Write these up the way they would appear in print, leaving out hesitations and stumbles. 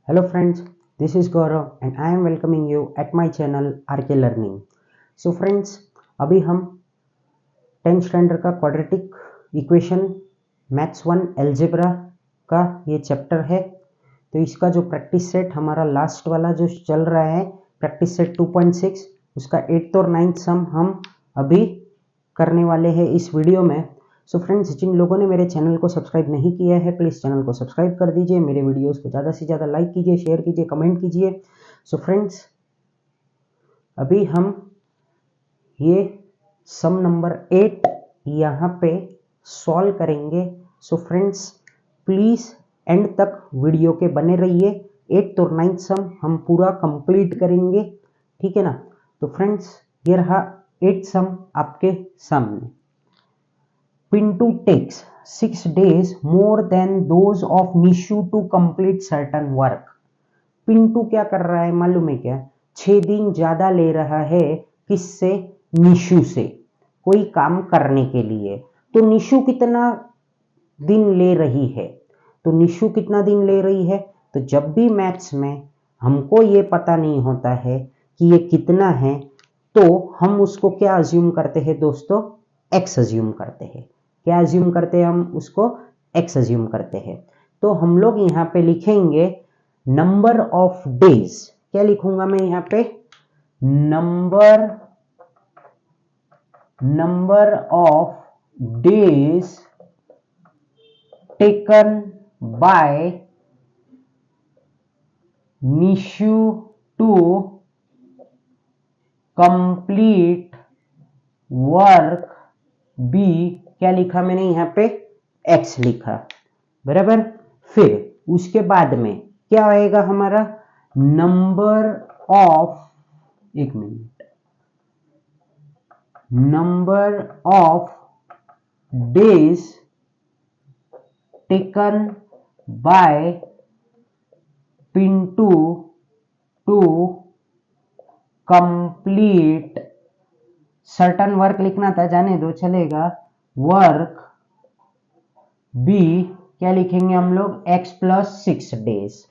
Hello friends, this is Gaurav and I am welcoming you at my channel RK Learning. So friends, अभी हम 10th standard का quadratic equation maths 1 algebra का ये chapter है। तो इसका जो प्रैक्टिस सेट हमारा लास्ट वाला जो चल रहा है प्रैक्टिस सेट 2.6 उसका 8th और 9th सम हम अभी करने वाले हैं इस वीडियो में। सो फ्रेंड्स, जिन लोगों ने मेरे चैनल को सब्सक्राइब नहीं किया है प्लीज़ चैनल को सब्सक्राइब कर दीजिए, मेरे वीडियोस को ज़्यादा से ज़्यादा लाइक कीजिए, शेयर कीजिए, कमेंट कीजिए। सो फ्रेंड्स, अभी हम ये सम नंबर 8 यहाँ पे सॉल्व करेंगे। सो फ्रेंड्स, प्लीज़ एंड तक वीडियो के बने रहिए। 8th और 9th सम हम पूरा कंप्लीट करेंगे, ठीक है ना। तो फ्रेंड्स, ये रहा 8th सम आपके सामने। Pintu takes 6 days more than those of Nishu to complete certain work. Pintu क्या कर रहा है मालूम है क्या? 6 दिन ज्यादा ले रहा है किससे? निशु से, कोई काम करने के लिए। तो निशु कितना दिन ले रही है? तो निशु कितना दिन ले रही है? तो जब भी मैथ्स में हमको ये पता नहीं होता है कि ये कितना है तो हम उसको क्या अज्यूम करते हैं दोस्तों? एक्स अज्यूम करते हैं। क्या अज्यूम करते हैं हम उसको? एक्स अज्यूम करते हैं। तो हम लोग यहाँ पे लिखेंगे नंबर ऑफ डेज। क्या लिखूंगा मैं यहाँ पे? Number of days taken by Nishu to complete work B. क्या लिखा मैंने यहाँ पे? एक्स लिखा, बराबर। फिर उसके बाद में क्या आएगा हमारा? नंबर ऑफ, एक minute, number of days taken by Pintu to complete certain work लिखना था, जाने दो, चलेगा। वर्क बी क्या लिखेंगे हम लोग? x प्लस 6 डेज,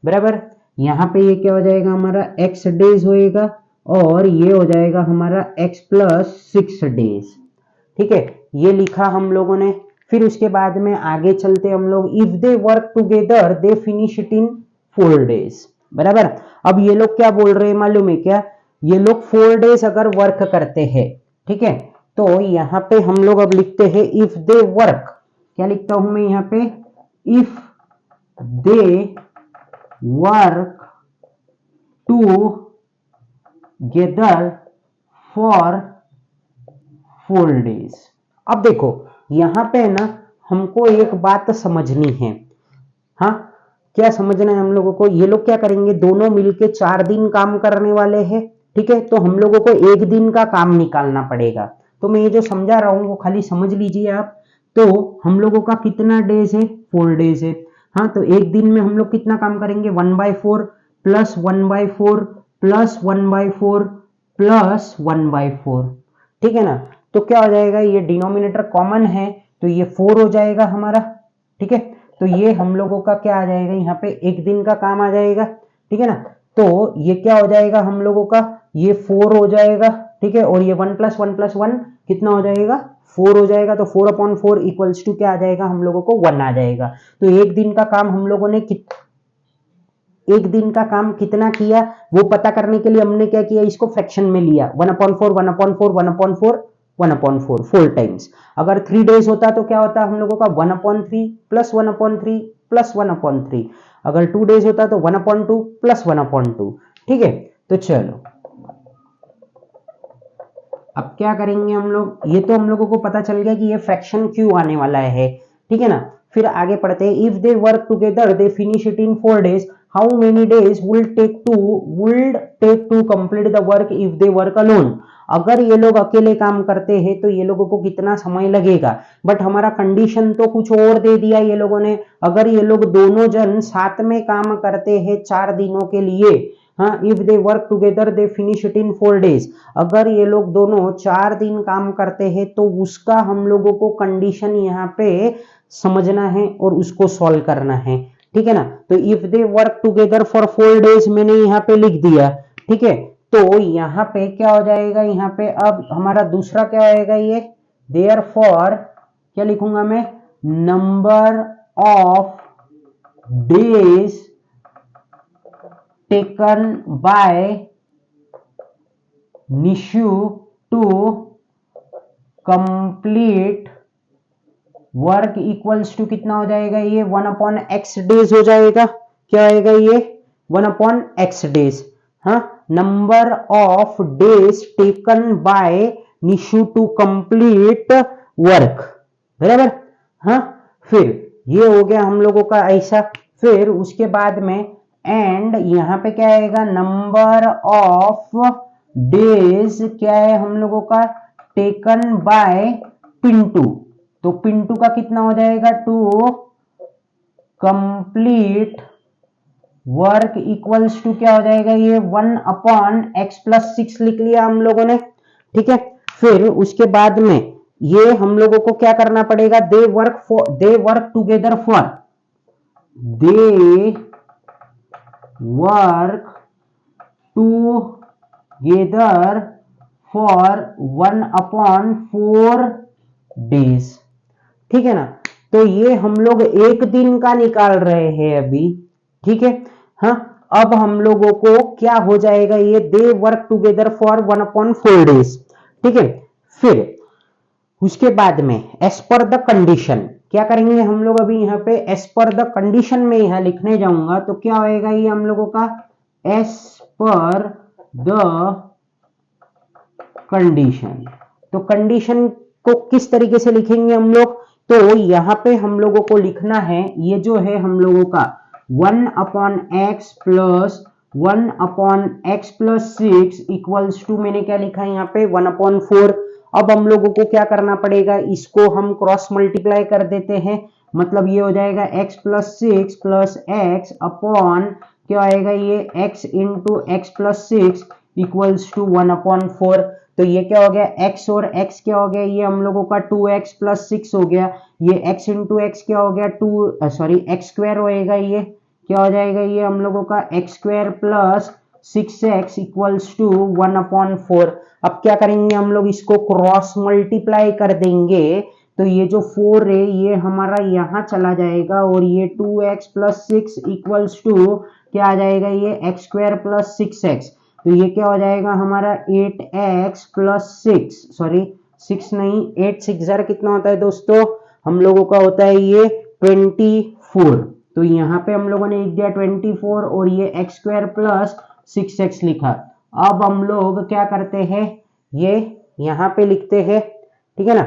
बराबर। यहां पे ये क्या हो जाएगा हमारा? x डेज होएगा और ये हो जाएगा हमारा x प्लस 6 डेज, ठीक है। ये लिखा हम लोगों ने। फिर उसके बाद में आगे चलते हम लोग, if they work together they finish it in 4 days, बराबर। अब ये लोग क्या बोल रहे हैं मालूम है क्या? ये लोग 4 डेज अगर वर्क करते हैं, ठीक है, तो यहां पे हम लोग अब लिखते हैं इफ दे वर्क। क्या लिखता हूं मैं यहां पे? If they work together for 4 days. अब देखो यहां पे ना हमको एक बात समझनी है। हाँ, क्या समझना है हम लोगों को? ये लोग क्या करेंगे? दोनों मिलके 4 दिन काम करने वाले हैं, ठीक है। तो हम लोगों को 1 दिन का काम निकालना पड़ेगा। तो मैं ये जो समझा रहा हूं वो खाली समझ लीजिए आप। तो हम लोगों का कितना डेज है? 4 डेज है। हाँ, तो 1 दिन में हम लोग कितना काम करेंगे? 1/4 प्लस 1/4 प्लस 1/4 प्लस 1/4, ठीक है ना। तो क्या हो जाएगा? ये डिनोमिनेटर कॉमन है तो ये 4 हो जाएगा हमारा, ठीक है। तो ये हम लोगों का क्या आ जाएगा? यहाँ पे 1 दिन का काम आ जाएगा, ठीक है ना। तो ये क्या हो जाएगा हम लोगों का? ये 4 हो जाएगा, ठीक है। और ये 1 प्लस 1 प्लस 1 कितना हो जाएगा? 4 हो जाएगा। तो 4/4 इक्वल्स टू क्या आ जाएगा हम लोगों को? 1 आ जाएगा। तो 1 दिन का काम हम लोगों ने 1 दिन का काम कितना किया वो पता करने के लिए हमने क्या किया? इसको फ्रैक्शन में लिया। 1/4 1/4 1/4 1/4 4 टाइम्स। अगर 3 डेज होता तो क्या होता हम लोगों का? 1/3 प्लस 1/3 प्लस 1/3। अगर 2 डेज होता तो 1/2 प्लस 1/2, ठीक है। तो चलो अब क्या करेंगे हम लोग? ये तो हम लोगों को पता चल गया कि ये फ्रैक्शन क्यों आने वाला है, ठीक है ना। फिर आगे पढ़ते हैं, if they work together they finish it in 4 days, how many days will take to complete the work if they work alone. अगर ये लोग अकेले काम करते हैं तो ये लोगों को कितना समय लगेगा? बट हमारा कंडीशन तो कुछ और दे दिया ये लोगों ने। अगर ये लोग दोनों जन साथ में काम करते हैं 4 दिनों के लिए, हाँ, if they work together they finish it in 4 days, अगर ये लोग दोनों 4 दिन काम करते हैं तो उसका हम लोगों को कंडीशन यहाँ पे समझना है और उसको सॉल्व करना है, ठीक है ना। तो if they work together for 4 days मैंने यहाँ पे लिख दिया, ठीक है। तो यहाँ पे क्या हो जाएगा, यहाँ पे अब हमारा दूसरा क्या आएगा, ये देयरफॉर क्या लिखूंगा मैं, number of days taken by Nishu to complete work equals to कितना हो जाएगा, ये 1/x डेज हो जाएगा। क्या आएगा ये 1/x डेज। हाँ, number of days taken by Nishu to complete work, बराबर। हाँ, फिर ये हो गया हम लोगों का ऐसा। फिर उसके बाद में एंड यहाँ पे क्या आएगा, नंबर ऑफ डेज क्या है हम लोगों का, टेकन बाय पिंटू। तो पिंटू का कितना हो जाएगा, to complete work equals to क्या हो जाएगा, ये 1/x+6 लिख लिया हम लोगों ने, ठीक है। फिर उसके बाद में ये हम लोगों को क्या करना पड़ेगा, दे work together for, they work together for 1/4 days, ठीक है ना। तो ये हम लोग एक दिन का निकाल रहे हैं अभी, ठीक है। हाँ, अब हम लोगों को क्या हो जाएगा, ये दे वर्क टुगेदर फॉर 1/4 डेज, ठीक है। फिर उसके बाद में एज पर द कंडीशन क्या करेंगे हम लोग, अभी यहाँ पे एज पर द कंडीशन में यहाँ लिखने जाऊंगा तो क्या होएगा ये हम लोगों का, एज पर द कंडीशन। तो कंडीशन को किस तरीके से लिखेंगे हम लोग, तो यहाँ पे हम लोगों को लिखना है, ये जो है हम लोगों का 1/x plus 1/x+6 equals to, मैंने क्या लिखा है यहाँ पे 1/4। अब हम लोगों को क्या करना पड़ेगा, इसको हम क्रॉस मल्टीप्लाई कर देते हैं, मतलब ये हो जाएगा x+6 प्लस x अपॉन क्या आएगा, ये x into x+6 equals to 1/4। तो ये क्या हो गया, x और x क्या हो गया, ये हम लोगों का 2x+6 हो गया, ये x इंटू x क्या हो गया, x² होएगा, ये क्या हो जाएगा, ये हम लोगों का x² plus 6x equals to 1/4। अब क्या करेंगे हम लोग, इसको क्रॉस मल्टीप्लाई कर देंगे, तो ये जो 4 है ये हमारा यहाँ चला जाएगा और ये 2x+6 इक्वल्स टू क्या आ जाएगा, ये x² प्लस 6x। तो ये क्या हो जाएगा हमारा 8x प्लस 6 नहीं, 8 6 कितना होता है दोस्तों, हम लोगों का होता है ये 24। तो यहाँ पे हम लोगों ने लिख दिया 24 और ये x² प्लस 6x लिखा। अब हम लोग क्या करते हैं, ये यहाँ पे लिखते हैं, ठीक है ना।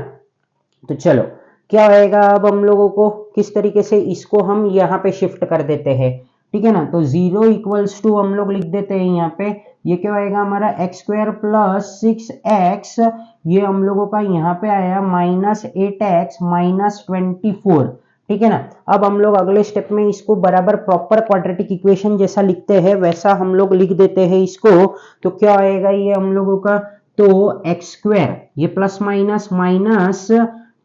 तो चलो क्या होएगा, अब हम लोगों को किस तरीके से इसको हम यहाँ पे शिफ्ट कर देते हैं, ठीक है ना। तो 0 इक्वल्स टू हम लोग लिख देते हैं यहाँ पे, ये क्या होएगा हमारा x² प्लस 6x, ये हम लोगों का यहाँ पे आया -8x माइनस 24, ठीक है ना। अब हम लोग अगले स्टेप में इसको बराबर प्रॉपर क्वाड्रेटिक इक्वेशन जैसा लिखते हैं वैसा हम लोग लिख देते हैं इसको। तो क्या आएगा ये हम लोगों का, तो x² ये plus minus minus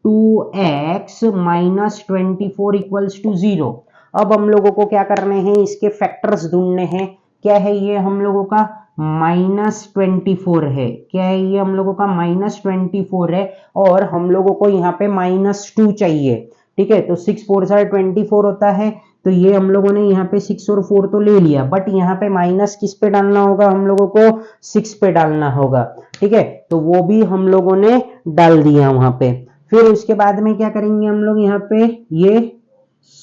2x minus 24 equals to 0। अब हम लोगों को क्या करने हैं, इसके फैक्टर्स ढूंढने हैं। क्या है ये हम लोगों का -24 है, क्या है ये हम लोगों का -24 है, और हम लोगों को यहाँ पे -2 चाहिए, ठीक है। तो 6 4 24 होता है, तो ये हम लोगों ने यहाँ पे 6 और 4 तो ले लिया, बट यहाँ पे माइनस किस पे डालना होगा, हम लोगों को 6 पे डालना होगा, ठीक है। तो वो भी हम लोगों ने डाल दिया वहां पे। फिर उसके बाद में क्या करेंगे हम लोग, यहाँ पे ये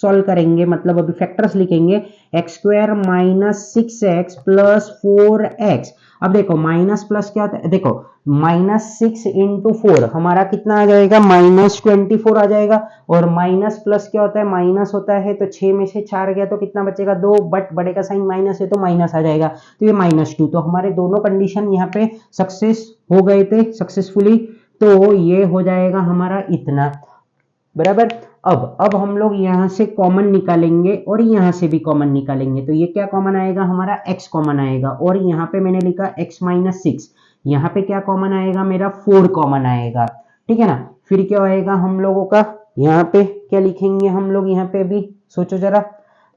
सॉल्व करेंगे, मतलब अभी फैक्टर्स लिखेंगे, x² minus 6x plus 4x। अब देखो माइनस प्लस क्या होता है, देखो -6 इंटू 4 हमारा कितना आ जाएगा, -24 आ जाएगा, और माइनस प्लस क्या होता है, माइनस होता है, तो 6 में से 4 गया तो कितना बचेगा 2, बट बड़े का साइन माइनस है तो माइनस आ जाएगा, तो ये -2। तो हमारे दोनों कंडीशन यहाँ पे सक्सेस हो गए थे सक्सेसफुली, तो ये हो जाएगा हमारा इतना, बराबर। अब हम लोग यहाँ से कॉमन निकालेंगे और यहाँ से भी कॉमन निकालेंगे, तो ये क्या कॉमन आएगा हमारा, x कॉमन आएगा, और यहाँ पे मैंने लिखा x माइनस 6, यहाँ पे क्या कॉमन आएगा मेरा 4 कॉमन आएगा, ठीक है ना। फिर क्या आएगा हम लोगों का, यहाँ पे क्या लिखेंगे हम लोग, यहाँ पे भी सोचो जरा,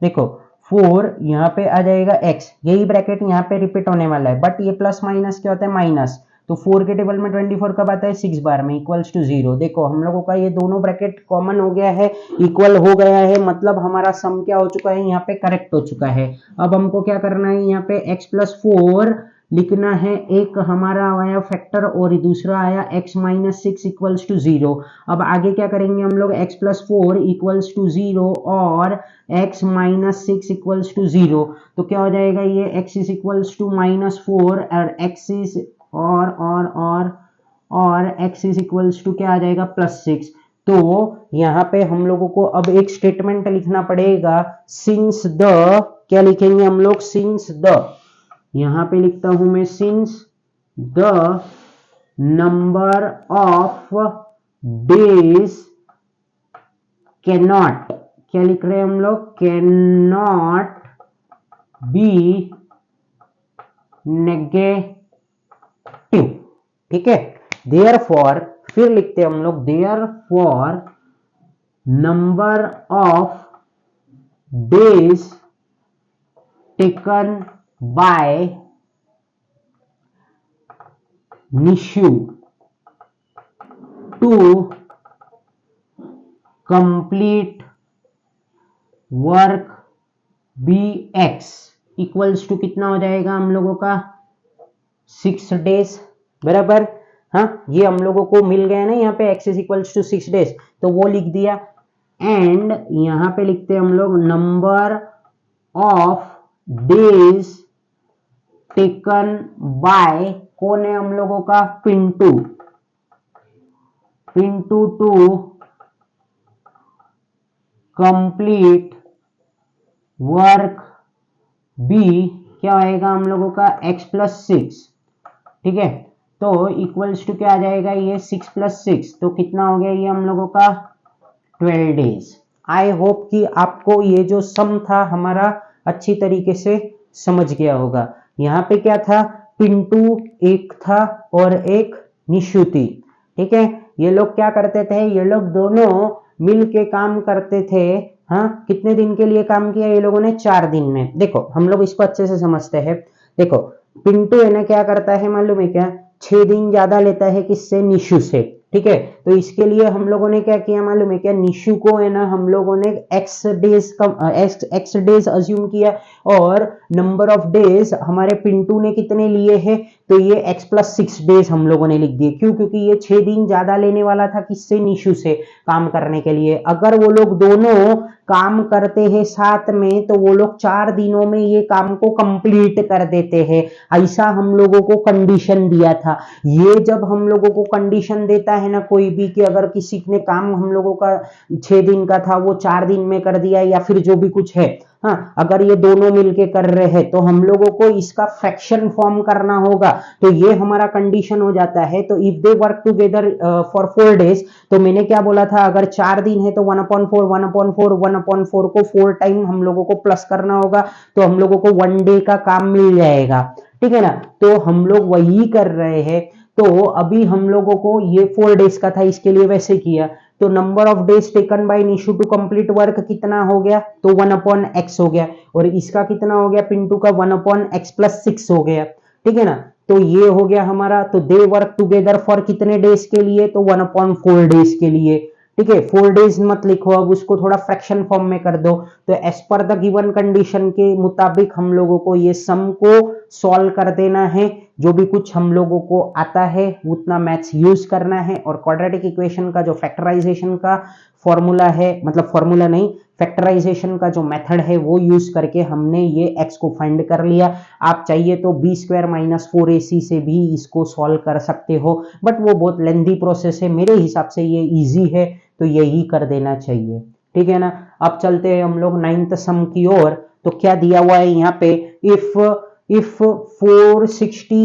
देखो 4 यहाँ पे आ जाएगा x, यही ब्रैकेट यहाँ पे रिपीट होने वाला है, बट ये प्लस माइनस क्या होता है माइनस, तो 4 के टेबल में 24 कब आता है 6 बार में, इक्वल्स टू 0। देखो हम लोगों का ये दोनों ब्रैकेट कॉमन हो गया है, इक्वल हो गया है, मतलब हमारा सम क्या हो चुका है यहाँ पे करेक्ट हो चुका है। अब हमको क्या करना है, यहाँ पे x प्लस 4 लिखना है, एक हमारा आया फैक्टर और दूसरा आया x माइनस 6 इक्वल्स टू 0। अब आगे क्या करेंगे हम लोग, x प्लस 4 इक्वल्स टू 0 और x माइनस 6 इक्वल्स टू 0, तो क्या हो जाएगा ये x is equals to minus 4 और x इज और x इज इक्वल्स टू क्या आ जाएगा प्लस 6। तो यहाँ पे हम लोगों को अब एक स्टेटमेंट लिखना पड़ेगा, सिंस द, क्या लिखेंगे हम लोग, सिंस द, यहाँ पे लिखता हूं मैं, since the number of days cannot, क्या लिख रहे हैं हम लोग, कैनॉट बी नेगेटिव, ठीक है। देयरफॉर, फिर लिखते हैं हम लोग, therefore number of days taken by Nishu to complete work B X equals to कितना हो जाएगा हम लोगों का 6 डेज, बराबर। हाँ, ये हम लोगों को मिल गया ना यहाँ पे x is equals to 6 days, तो वो लिख दिया। एंड यहाँ पे लिखते हैं हम लोग number of days taken by, कौन है हम लोगों का, Pintu, Pintu to complete work B, क्या आएगा हम लोगों का x प्लस 6, ठीक है। तो इक्वल्स टू क्या आ जाएगा ये 6 प्लस 6, तो कितना हो गया ये हम लोगों का 12 डेज। आई होप कि आपको ये जो सम था हमारा अच्छी तरीके से समझ गया होगा। यहाँ पे क्या था, पिंटू एक था और एक निशु थी, ठीक है। ये लोग क्या करते थे, ये लोग दोनों मिल के काम करते थे। हाँ, कितने दिन के लिए काम किया ये लोगों ने, 4 दिन में। देखो हम लोग इसको अच्छे से समझते हैं। देखो पिंटू है ना क्या करता है मालूम है क्या, 6 दिन ज्यादा लेता है किससे, निशु से, ठीक है। तो इसके लिए हम लोगों ने क्या किया मालूम है क्या, निशु को है ना हम लोगों ने x डेज अज्यूम किया और नंबर ऑफ डेज हमारे पिंटू ने कितने लिए हैं, तो ये x प्लस 6 डेज हम लोगों ने लिख दिए। क्यों, क्योंकि ये 6 दिन ज्यादा लेने वाला था किससे, निशु से काम करने के लिए। अगर वो लोग दोनों काम करते हैं साथ में तो वो लोग 4 दिनों में ये काम को कंप्लीट कर देते हैं, ऐसा हम लोगों को कंडीशन दिया था। ये जब हम लोगों को कंडीशन देता है ना कोई भी, कि अगर किसी ने काम हम लोगों का 6 दिन का था वो 4 दिन में कर दिया या फिर जो भी कुछ है, हाँ, अगर ये दोनों मिलके कर रहे हैं तो हम लोगों को इसका फ्रैक्शन फॉर्म करना होगा। तो ये हमारा कंडीशन हो जाता है। तो if they work together for 4 days, तो मैंने क्या बोला था, अगर 4 दिन है तो 1/4 को 4 टाइम हम लोगों को प्लस करना होगा, तो हम लोगों को 1 डे का काम मिल जाएगा, ठीक है ना। तो हम लोग वही कर रहे हैं। तो अभी हम लोगों को ये 4 डेज का था, इसके लिए वैसे किया। तो number of days taken by Nishu to complete work कितना हो गया, तो 1/x हो गया, और इसका कितना हो गया पिंटू का 1/x प्लस 6 हो गया, ठीक है ना। तो ये हो गया हमारा। तो दे वर्क टुगेदर फॉर कितने डेज के लिए, तो 1/4 डेज के लिए, ठीक है। 4 डेज मत लिखो, अब उसको थोड़ा फ्रैक्शन फॉर्म में कर दो। तो as per the given condition के मुताबिक हम लोगों को ये सम को सॉल्व कर देना है। जो भी कुछ हम लोगों को आता है उतना मैथ्स यूज करना है, और क्वाड्रेटिक इक्वेशन का जो फैक्टराइजेशन का फॉर्मूला है, मतलब फॉर्मूला नहीं, फैक्टराइजेशन का जो मेथड है वो यूज करके हमने ये x को फाइंड कर लिया। आप चाहिए तो b² - 4ac से भी इसको सॉल्व कर सकते हो, बट वो बहुत लेंथी प्रोसेस है। मेरे हिसाब से ये इजी है, तो यही कर देना चाहिए, ठीक है ना। अब चलते हैं हम लोग 9th सम की ओर। तो क्या दिया हुआ है यहाँ पे, if 460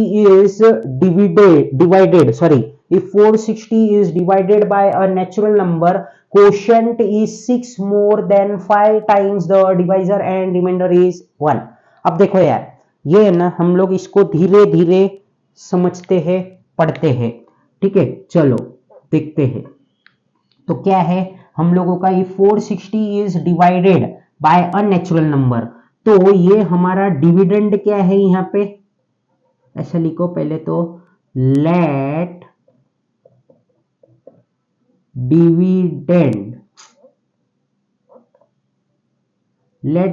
is divided by a natural number, quotient is 6 more than 5 times the divisor and remainder is 1। अब देखो यार, ये है ना हम लोग इसको धीरे धीरे समझते हैं, पढ़ते हैं, ठीक है। चलो देखते हैं। तो क्या है हम लोगों का, ये 460 is divided by a natural number. तो ये हमारा डिविडेंड क्या है यहाँ पे, ऐसा लिखो पहले तो, लेट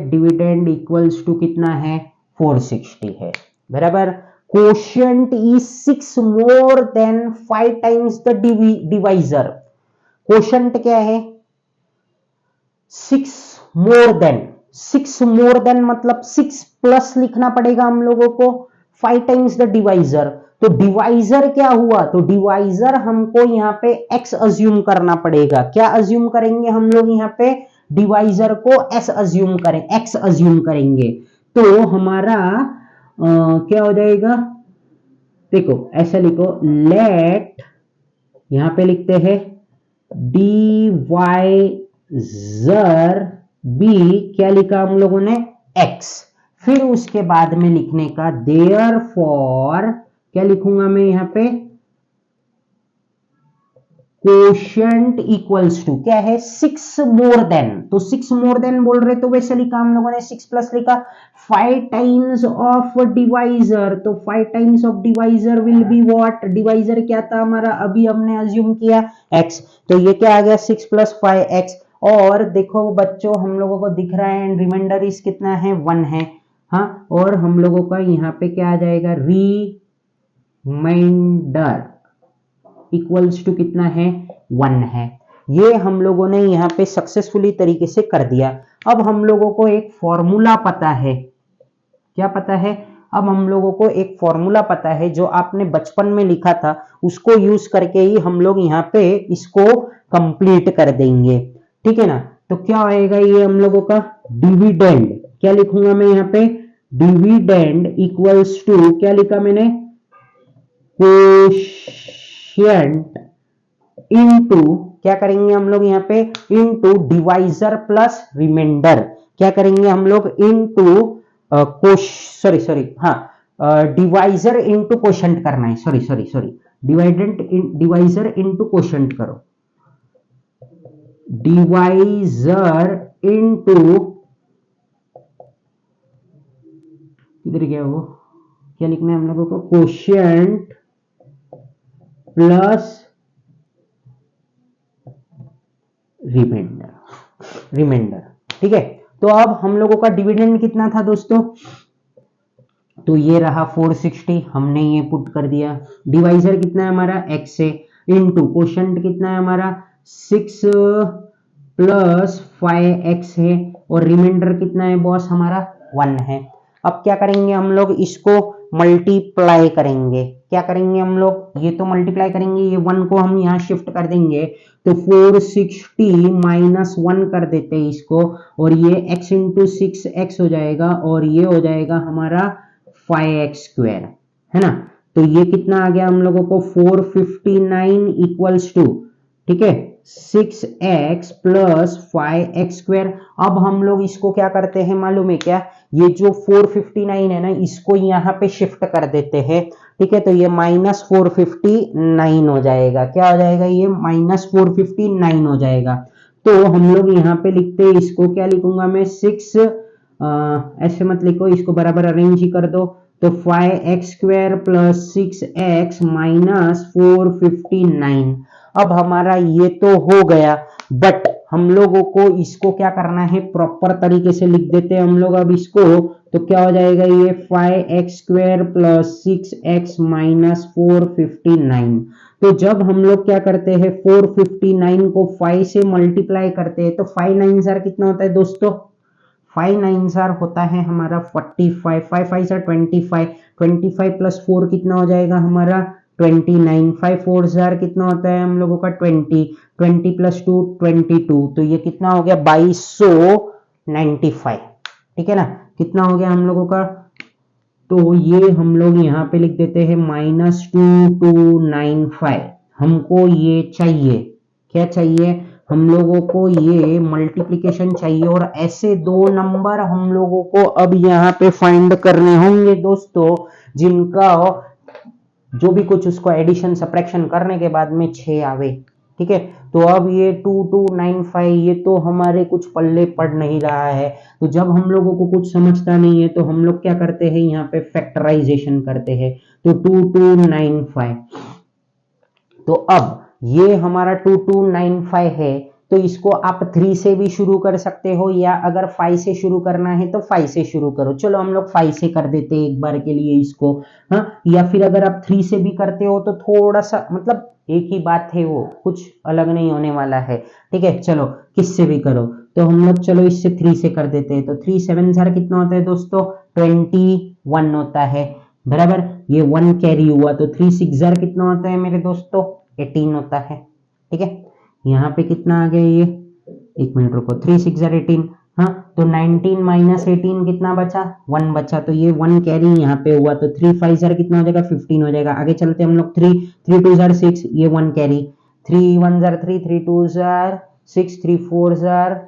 डिविडेंड इक्वल्स टू कितना है, 460 है, बराबर। Quotient is 6 more than 5 times the divisor. Quotient क्या है, 6 मोर देन मतलब 6 प्लस लिखना पड़ेगा हम लोगों को 5 टाइम्स द डिवाइजर। तो डिवाइजर क्या हुआ, तो डिवाइजर हमको यहाँ पे x अज्यूम करना पड़ेगा। क्या अज्यूम करेंगे हम लोग यहाँ पे, डिवाइजर को x अज्यूम करेंगे। तो हमारा क्या हो जाएगा, देखो ऐसा लिखो, लेट, यहां पे लिखते हैं डिवाइजर बी, क्या लिखा हम लोगों ने, x। फिर उसके बाद में लिखने का देयरफॉर, क्या लिखूंगा मैं यहां पे, कोशेंट इक्वल्स टू क्या है, 6 मोर देन। तो 6 मोर देन बोल रहे तो वैसे लिखा हम लोगों ने, 6 प्लस लिखा 5 टाइम्स ऑफ डिवाइजर। तो 5 times of divisor will be what, divisor क्या था हमारा, अभी हमने अज्यूम किया x। तो ये क्या आ गया, 6 प्लस 5x। और देखो बच्चों हम लोगों को दिख रहा है एंड रिमाइंडर इस कितना है, 1 है। हाँ, और हम लोगों का यहाँ पे क्या आ जाएगा, रिमाइंडर इक्वल्स टू कितना है, 1 है। ये हम लोगों ने यहाँ पे सक्सेसफुली तरीके से कर दिया। अब हम लोगों को एक फॉर्मूला पता है, क्या पता है, अब हम लोगों को एक फॉर्मूला पता है जो आपने बचपन में लिखा था, उसको यूज करके ही हम लोग यहाँ पे इसको कंप्लीट कर देंगे, ठीक है ना। तो क्या होएगा ये हम लोगों का, डिविडेंड, क्या लिखूंगा मैं यहाँ पे, डिविडेंड इक्वल्स टू, क्या लिखा मैंने, कोशेंट इनटू, क्या करेंगे हम लोग यहाँ पे, इनटू डिवाइजर प्लस रिमाइंडर। क्या करेंगे हम लोग, इनटू डिवाइजर इनटू कोशेंट करना है, सॉरी डिवाइजर इनटू कोशेंट करो, डिवाइजर इनटू, किधर गया वो, क्या लिखना है हम लोगों को, कोशेंट प्लस रिमाइंडर, ठीक है। तो अब हम लोगों का डिविडेंड कितना था दोस्तों, तो ये रहा 460, हमने ये पुट कर दिया। डिवाइजर कितना है हमारा, x से, इनटू कोशेंट कितना है हमारा, 6 प्लस 5x है, और रिमाइंडर कितना है बॉस हमारा, 1 है। अब क्या करेंगे हम लोग, इसको मल्टीप्लाई करेंगे। क्या करेंगे हम लोग, ये तो मल्टीप्लाई करेंगे, ये 1 को हम यहाँ शिफ्ट कर देंगे, तो 460 माइनस 1 कर देते हैं इसको, और ये x इंटू 6x हो जाएगा, और ये हो जाएगा हमारा 5x स्क्वायर, है ना। तो ये कितना आ गया हम लोगों को, 459 इक्वल्स टू, ठीक है, 6x प्लस 5x स्क्वायर। अब हम लोग इसको क्या करते हैं मालूम है क्या, ये जो 459 है ना, इसको यहाँ पे शिफ्ट कर देते हैं, ठीक है। तो ये माइनस 459 हो जाएगा, क्या हो जाएगा, ये माइनस 459 हो जाएगा। तो हम लोग यहाँ पे लिखते हैं इसको, क्या लिखूंगा मैं, 6, ऐसे मत लिखो, इसको बराबर अरेंज ही कर दो। तो 5x square plus 6x minus 459। अब हमारा ये तो हो गया, बट हम लोगों को इसको क्या करना है, प्रॉपर तरीके से लिख देते हैं हम लोग अब इसको। तो क्या हो जाएगा, ये 5x square plus 6x minus 459। तो जब हम लोग क्या करते हैं, 459 को 5 से मल्टीप्लाई करते हैं, तो 5 9 जार कितना होता है दोस्तों, 5 9 जार होता है हमारा 45, 5 5 जार 25, 25 प्लस 4 कितना हो जाएगा हमारा 29, 5 4 जार कितना होता है हम लोगों का 20, 20 प्लस 2 22। तो ये कितना हो गया, 2295, ठीक है ना। कितना हो गया हम लोगों का, तो ये हम लोग यहाँ पे लिख देते हैं -2295। हमको ये चाहिए, क्या चाहिए, हम लोगों को ये मल्टीप्लिकेशन चाहिए, और ऐसे दो नंबर हम लोगों को अब यहाँ पे फाइंड करने होंगे दोस्तों, जिनका जो भी कुछ उसको एडिशन सब्ट्रैक्शन करने के बाद में 6 आवे, ठीक है। तो अब ये 2295 ये तो हमारे कुछ पल्ले पड़ नहीं रहा है। तो जब हम लोगों को कुछ समझता नहीं है तो हम लोग क्या करते हैं, यहाँ पे फैक्टराइजेशन करते हैं। तो 2295, तो अब ये हमारा 2295 है, तो इसको आप 3 से भी शुरू कर सकते हो, या अगर 5 से शुरू करना है तो 5 से शुरू करो। चलो हम लोग 5 से कर देते हैं एक बार के लिए इसको, हाँ। या फिर अगर आप 3 से भी करते हो तो थोड़ा सा मतलब एक ही बात है, वो कुछ अलग नहीं होने वाला है, ठीक है। चलो किससे भी करो, तो हम लोग चलो इससे 3 से कर देते हैं। तो 3 7 जार कितना होता है दोस्तों, 21 होता है, बराबर। ये 1 कैरी हुआ, तो 3 6 जार कितना होता है मेरे दोस्तों, 18 होता है, ठीक है। यहाँ पे कितना आ गया ये, एक मिनट रुको, 3 6 जार 18, हाँ। तो 19 माइनस 18 कितना बचा, 1 बचा, तो ये 1 कैरी यहाँ पे हुआ। तो 3 5 जार कितना हो जाएगा, 15 हो जाएगा। आगे चलते हम लोग, 3 3 2 जार 6, ये 1 carry, 3 1 jar 3, 3 2 jar 6, 3 4 jar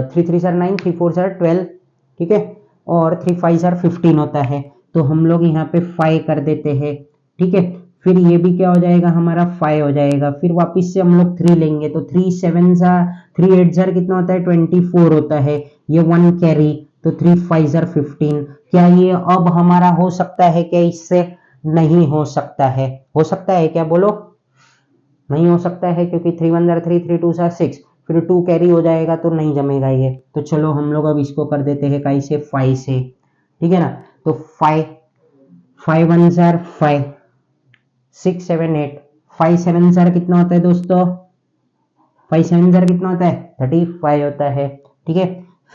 3 3 jar 9, 3 4 jar 12, ठीक है। और 3 5 जार 15 होता है। तो हम लोग यहाँ पे 5 कर देते हैं, ठीक है। फिर ये भी क्या हो जाएगा, हमारा 5 हो जाएगा। फिर वापस से हम लोग 3 लेंगे, तो 3 7 जार 3 8 जार कितना होता है, 24 होता है। ये 1 कैरी, तो 3 5 जार 15। क्या ये अब हमारा हो सकता है क्या इससे, नहीं हो सकता है। हो सकता है क्या, बोलो। नहीं हो सकता है, क्योंकि 3 1 जार 3, 3 2 जार 6, फिर 2 कैरी हो जाएगा, तो नहीं जमेगा ये। तो चलो हम लोग अब इसको कर देते हैं कैसे, 5 से, ठीक है ना। तो 5 5 1 जार 5, 6 7 8, 5 7 जार कितना होता है दोस्तों, 5 7 जार कितना होता है, 35 होता है, ठीक है।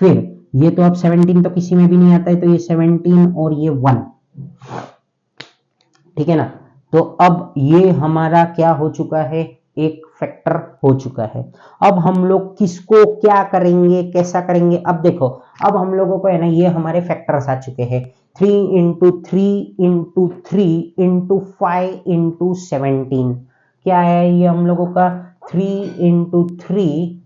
फिर ये तो अब 17 तो किसी में भी नहीं आता है, तो ये 17 और ये 1, ठीक है ना। तो अब ये हमारा क्या हो चुका है, एक फैक्टर हो चुका है। अब हम लोग किसको क्या करेंगे, कैसा करेंगे, अब देखो। अब हम लोगों को है ना, ये हमारे फैक्टर्स आ चुके हैं, 3 इंटू 3 इंटू 3 इंटू 5 इंटू 17, क्या है ये हम लोगों का, 3 इंटू 3,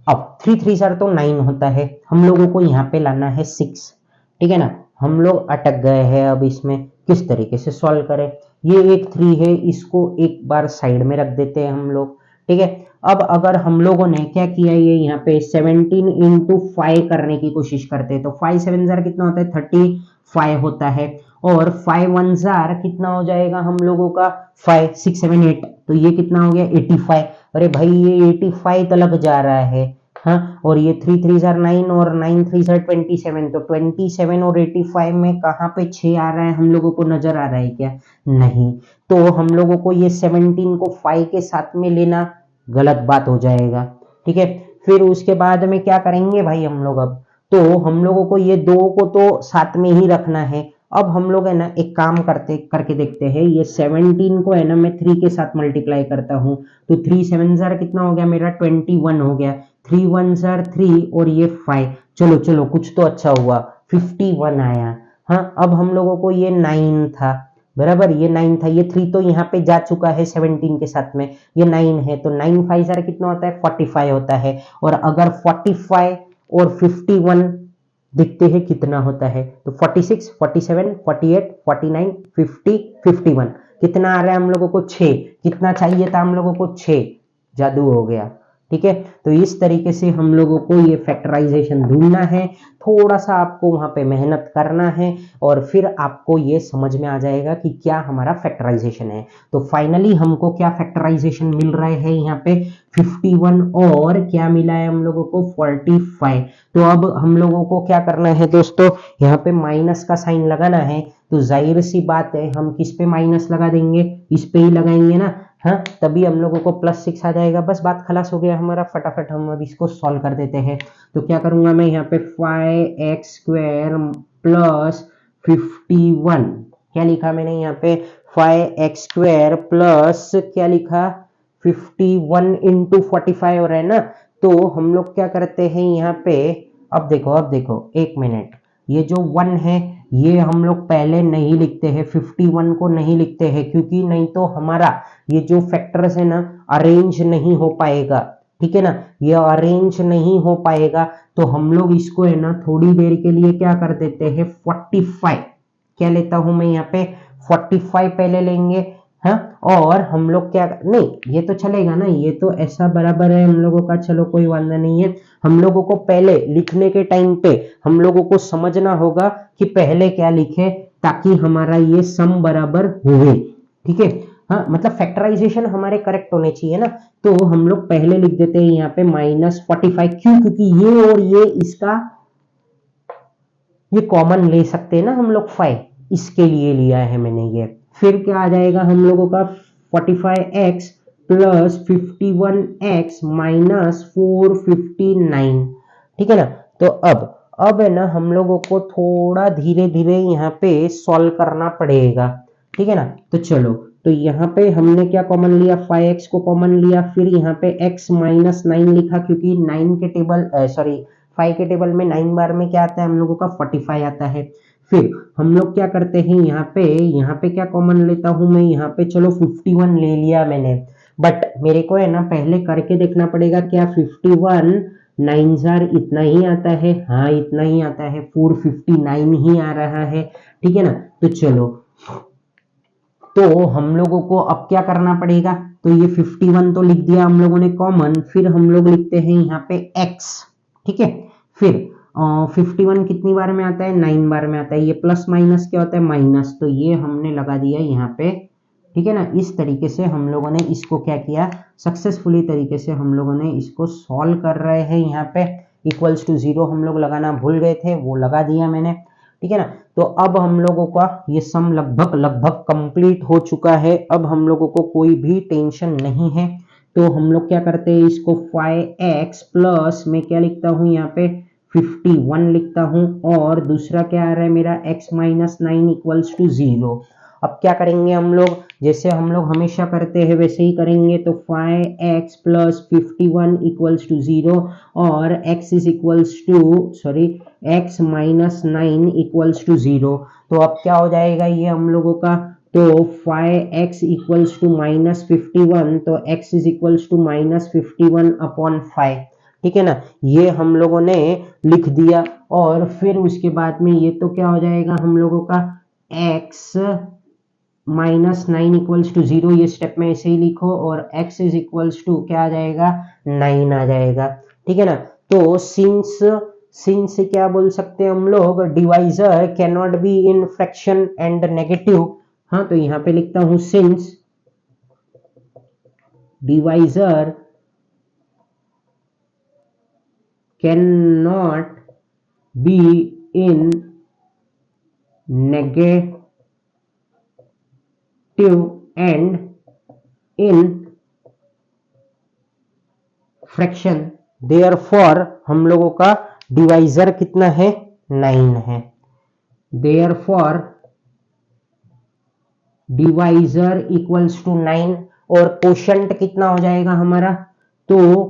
अब 3 3 जार तो 9 होता है, हम लोगों को यहाँ पे लाना है 6, ठीक है ना। हम लोग अटक गए हैं, अब इसमें किस तरीके से सॉल्व करें। ये एक 3 है, इसको एक बार साइड में रख देते हैं हम लोग, ठीक है। अब अगर हम लोगों ने क्या किया, ये यहाँ पे 17 इंटू 5 करने की कोशिश करते हैं, तो 5 7 जार कितना होता है, 35 होता है। और 5 1 जार कितना हो जाएगा हम लोगों का, 5 6 7 8, तो ये कितना हो गया, 85। अरे भाई ये 85 तलक जा रहा है, हाँ। और ये 3 3 जार 9 और 9 3 जार 27, तो 27 और 85 में कहाँ पे 6 आ रहा है, हम लोगों को नजर आ रहा है क्या, नहीं। तो हम लोगों को ये 17 को 5 के साथ में लेना गलत बात हो जाएगा, ठीक है। फिर उसके बाद में क्या करेंगे भाई हम लोग, अब तो हम लोगों को ये 2 को तो साथ में ही रखना है। अब हम लोग है ना एक काम करके देखते हैं, ये 17 को है ना मैं 3 के साथ मल्टीप्लाई करता हूँ, तो 3 7 जार कितना हो गया मेरा, 21 हो गया। 3 1 जार 3 और ये 5, चलो चलो कुछ तो अच्छा हुआ, 51 आया, हाँ। अब हम लोगों को ये 9 था, बराबर, ये 9 था, ये 3 तो यहाँ पे जा चुका है 17 के साथ में, ये 9 है, तो 9 5 जार कितना होता है, 45 होता है। और अगर 45 और 51 दिखते हैं कितना होता है, तो 46 47 48 49 50 51, कितना आ रहा है हम लोगों को, 6। कितना चाहिए था हम लोगों को, 6, जादू हो गया, ठीक है। तो इस तरीके से हम लोगों को ये फैक्टराइजेशन ढूंढना है, थोड़ा सा आपको वहां पे मेहनत करना है, और फिर आपको ये समझ में आ जाएगा कि क्या हमारा फैक्टराइजेशन है। तो फाइनली हमको क्या फैक्टराइजेशन मिल रहा है यहाँ पे, 51 और क्या मिला है हम लोगों को, 45। तो अब हम लोगों को क्या करना है दोस्तों, यहाँ पे माइनस का साइन लगाना है। तो जाहिर सी बात है हम किस पे माइनस लगा देंगे, इस पे ही लगाएंगे ना, हाँ। तभी हम लोगों को +6 आ जाएगा, बस बात खलास हो गया हमारा। फटाफट हम अब इसको सॉल्व कर देते हैं। तो क्या करूंगा मैं यहाँ पे, 5x² प्लस 51, क्या लिखा मैंने यहाँ पे, 5x² प्लस क्या लिखा, 51 इंटू 45 हो रहा है ना। तो हम लोग क्या करते हैं यहाँ पे, अब देखो 1 मिनट, ये जो 1 है ये हम लोग पहले नहीं लिखते हैं, 51 को नहीं लिखते हैं, क्योंकि नहीं तो हमारा ये जो फैक्टर्स है ना अरेंज नहीं हो पाएगा, ठीक है ना, ये अरेंज नहीं हो पाएगा। तो हम लोग इसको है ना थोड़ी देर के लिए क्या कर देते हैं, 45, क्या लेता हूं मैं यहाँ पे, 45 पहले लेंगे, हाँ, और हम लोग क्या, नहीं ये तो चलेगा ना, ये तो ऐसा बराबर है हम लोगों का, चलो कोई वांधा नहीं है। हम लोगों को पहले लिखने के टाइम पे हम लोगों को समझना होगा कि पहले क्या लिखे ताकि हमारा ये सम बराबर हुए, ठीक है। हाँ, मतलब फैक्टराइजेशन हमारे करेक्ट होने चाहिए ना, तो हम लोग पहले लिख देते हैं यहाँ पे -45, क्यों, क्योंकि ये और ये इसका ये कॉमन ले सकते हैं ना हम लोग 5, इसके लिए लिया है मैंने ये। फिर क्या आ जाएगा हम लोगों का 45x प्लस 51x माइनस 459, ठीक है ना। तो अब है ना हम लोगों को थोड़ा धीरे धीरे यहाँ पे सॉल्व करना पड़ेगा, ठीक है ना। तो चलो, तो यहाँ पे हमने क्या कॉमन लिया, 5x को कॉमन लिया, फिर यहाँ पे x माइनस 9 लिखा, क्योंकि 9 के टेबल सॉरी 5 के टेबल में 9 बार में क्या आता है हम लोगों का 45 आता है। फिर हम लोग क्या करते हैं यहाँ पे क्या कॉमन लेता हूं मैं, यहाँ पे चलो 51 ले लिया मैंने, बट मेरे को है ना पहले करके देखना पड़ेगा क्या 51 9 जार इतना ही आता है, हाँ इतना ही आता है, 459 ही आ रहा है, ठीक है ना। तो चलो, तो हम लोगों को अब क्या करना पड़ेगा, तो ये 51 तो लिख दिया हम लोगों ने कॉमन, फिर हम लोग लिखते हैं यहाँ पे x, ठीक है। फिर 51 कितनी बार में आता है, 9 बार में आता है, ये प्लस माइनस क्या होता है, माइनस, तो ये हमने लगा दिया यहाँ पे, ठीक है ना। इस तरीके से हम लोगों ने इसको क्या किया, सक्सेसफुली तरीके से हम लोगों ने इसको सॉल्व कर रहे हैं। यहाँ पे इक्वल्स टू 0 हम लोग लगाना भूल गए थे, वो लगा दिया मैंने, ठीक है ना। तो अब हम लोगों का ये सम लगभग कंप्लीट हो चुका है, अब हम लोगों को कोई भी टेंशन नहीं है। तो हम लोग क्या करते हैं, इसको 5x प्लस मैं क्या लिखता हूं यहाँ पे 51 लिखता हूं, और दूसरा क्या आ रहा है मेरा x माइनस 9 इक्वल्स टू 0। अब क्या करेंगे हम लोग, जैसे हम लोग हमेशा करते हैं वैसे ही करेंगे, तो 5x प्लस 51 इक्वल्स टू 0 और x is equals to sorry x minus 9 equals to 0। तो अब क्या हो जाएगा ये हम लोगों का, तो 5x इक्वल्स टू -51, तो x is equals to -51 upon 5, ठीक है ना। ये हम लोगों ने लिख दिया, और फिर उसके बाद में ये तो क्या हो जाएगा हम लोगों का x -9 इक्वल्स टू 0, ये स्टेप में ऐसे ही लिखो, और x इज इक्वल्स टू क्या आ जाएगा 9 आ जाएगा, ठीक है ना। तो सिंस से क्या बोल सकते हैं हम लोग, divisor can not be in fraction and negative, हाँ तो यहां पे लिखता हूं since divisor can not be in negative and in fraction, therefore हम लोगों का डिवाइजर कितना है 9 है, देयरफॉर डिवाइजर इक्वल्स टू 9, और कोशंट कितना हो जाएगा हमारा, तो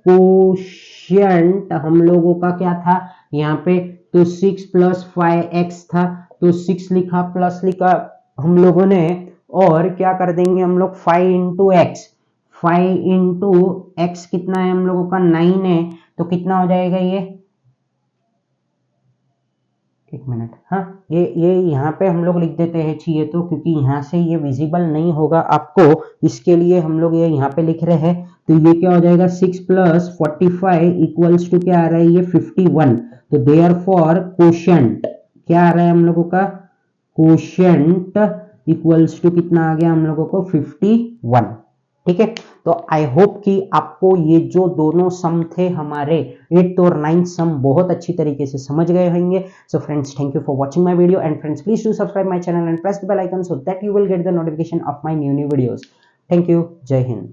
कोशंट हम लोगों का क्या था यहाँ पे, तो 6 प्लस 5x था, तो 6 लिखा प्लस लिखा हम लोगों ने, और क्या कर देंगे हम लोग 5 इंटू एक्स, 5 इंटू एक्स कितना है हम लोगों का 9 है, तो कितना हो जाएगा ये, एक मिनट, हाँ ये यहाँ पे हम लोग लिख देते हैं, चाहिए तो, क्योंकि यहाँ से ये विजिबल नहीं होगा आपको, इसके लिए हम लोग ये यहाँ पे लिख रहे हैं। तो ये क्या हो जाएगा 6 प्लस 45 इक्वल्स टू क्या आ रहा है ये 51, तो देयरफॉर कोशंट क्या आ रहा है हम लोगों का, कोशंट इक्वल्स टू कितना आ गया हम लोगों को 51, ठीक है। तो आई होप कि आपको ये जो दोनों सम थे हमारे 8th और 9th सम बहुत अच्छी तरीके से समझ गए होंगे। So friends, thank you for watching my video, and friends please do subscribe my channel and press the bell icon so that you will get the notification of my new videos. Thank you, जय हिंद।